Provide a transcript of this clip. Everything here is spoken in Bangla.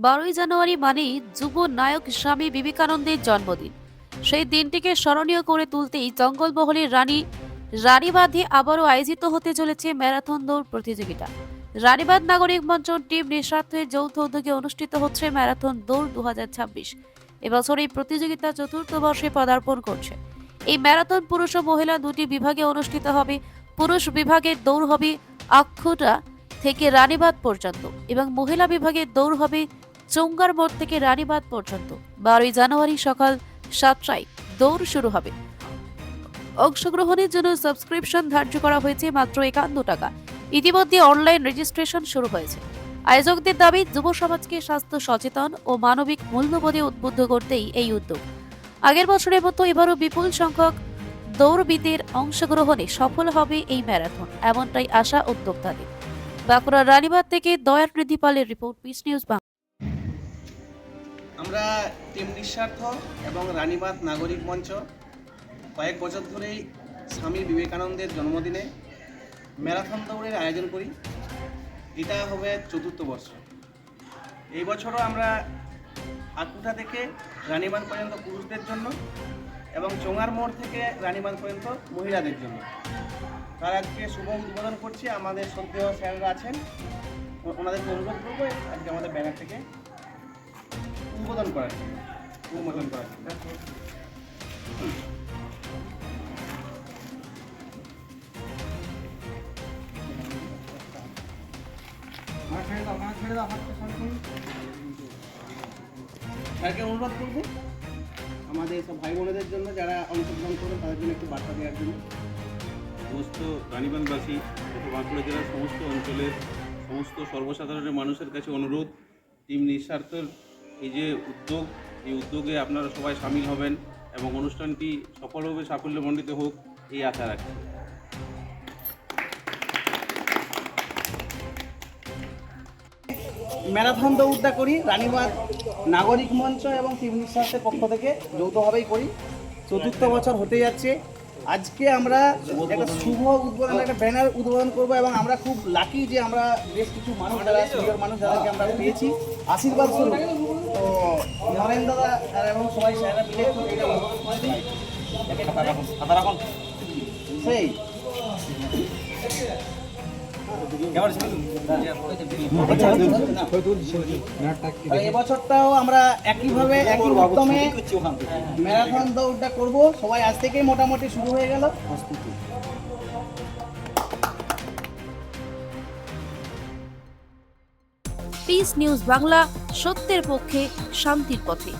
12ই জানুয়ারি মানেই যুব নায়ক স্বামী বিবেকানন্দের জন্মদিন। সেই দিনটিকে স্মরণীয় করে তুলতেই জঙ্গলমহলের রানীবাঁধে আবারও আয়োজিত হতে চলেছে ম্যারাথন দৌড় প্রতিযোগিতা। রানীবাঁধ নাগরিক মঞ্চ টিম নিঃস্বার্থের যৌথ উদ্যোগে অনুষ্ঠিত হচ্ছে ম্যারাথন দৌড় 2026। এবছর এই প্রতিযোগিতা চতুর্থ বর্ষে পদার্পণ করছে। এই ম্যারাথন পুরুষ ও মহিলা দুটি বিভাগে অনুষ্ঠিত হবে। পুরুষ বিভাগের দৌড় হবে আখুরা থেকে রানীবাঁধ পর্যন্ত এবং মহিলা বিভাগের দৌড় হবে চৌঙ্গার মোড় থেকে রানীবাঁধ পর্যন্ত। 12ই জানুয়ারি সকাল 7টায় দৌড় শুরু হবে। অংশগ্রহণের জন্য সাবস্ক্রিপশন ধার্য করা হয়েছে মাত্র 51 টাকা। ইতিমধ্যে অনলাইন রেজিস্ট্রেশন শুরু হয়েছে। আয়োজকদের দাবি, যুব সমাজকে স্বাস্থ্য সচেতন ও মানবিক মূল্যবোধে উদ্বুদ্ধ করতেই এই উদ্যোগ। আগের বছরের মতো এবারও বিপুল সংখ্যক দৌড়বিদের অংশগ্রহণে সফল হবে এই ম্যারাথন, এমনটাই আশা উদ্যোক্তাদের। বাঁকুড়া রানীবাঁধ থেকে দয়াকৃতি পালের রিপোর্ট, পিস নিউজ বাংলা। আমরা টিম নিঃস্বার্থ এবং রানীবাঁধ নাগরিক মঞ্চ কয়েক বছর ধরেই স্বামী বিবেকানন্দের জন্মদিনে ম্যারাথন দৌড়ের আয়োজন করি। এটা হবে চতুর্থ বর্ষ। এই বছরও আমরা আকুঠা থেকে রানীবাঁধ পর্যন্ত পুরুষদের জন্য এবং চোঙার মোড় থেকে রানীবাঁধ পর্যন্ত মহিলাদের জন্য তার আজকে শুভ উদ্বোধন করছি। আমাদের শ্রদ্ধেয় স্যাররা আছেন, ওনাদেরকে অনুরোধ করবো আজকে আমাদের ব্যানার থেকে উন্মোচন করার জন্য। স্যারকে অনুরোধ করবো আমাদের সব ভাই বোনেদের জন্য যারা অংশগ্রহণ করবেন তাদের জন্য একটু বার্তা দেওয়ার জন্য। সমস্ত রানীবাঁধবাসী তথা বাঁকুড়া জেলার সমস্ত অঞ্চলের সমস্ত সর্বসাধারণের মানুষের কাছে অনুরোধ, টিম নিঃস্বার্থের এই যে উদ্যোগ, এই উদ্যোগে আপনারা সবাই সামিল হবেন এবং অনুষ্ঠানটি সফলভাবে সাফল্যমণ্ডিত হোক এই আশা রাখছি। ম্যারাথন দৌড়টা করি রানীবাঁধ নাগরিক মঞ্চ এবং টিম নিঃস্বার্থের পক্ষ থেকে যৌথভাবেই করি। চতুর্থ বছর হতে যাচ্ছে। আজকে আমরা একটা শুভ উদ্বোধন, একটা ব্যানার উদ্বোধন করবো এবং আমরা খুব লাকি যে আমরা বেশ কিছু মানুষ যারা সিনিয়র মানুষ যাদেরকে আমরা পেয়েছি আশীর্বাদ স্বরূপ। তো নরেন দাদা এবং সবাই স্যাররা মিলে একটু এটা উদ্বোধন করে দিই। সেই এবছরটাও আমরা একইভাবে একই উদ্যমে ম্যারাথন দৌড়টা করব। সবাই আজ থেকেই মোটামুটি শুরু হয়ে গেল প্রস্তুতি। পিস নিউজ বাংলা, সত্যের পক্ষে, শান্তির পথে।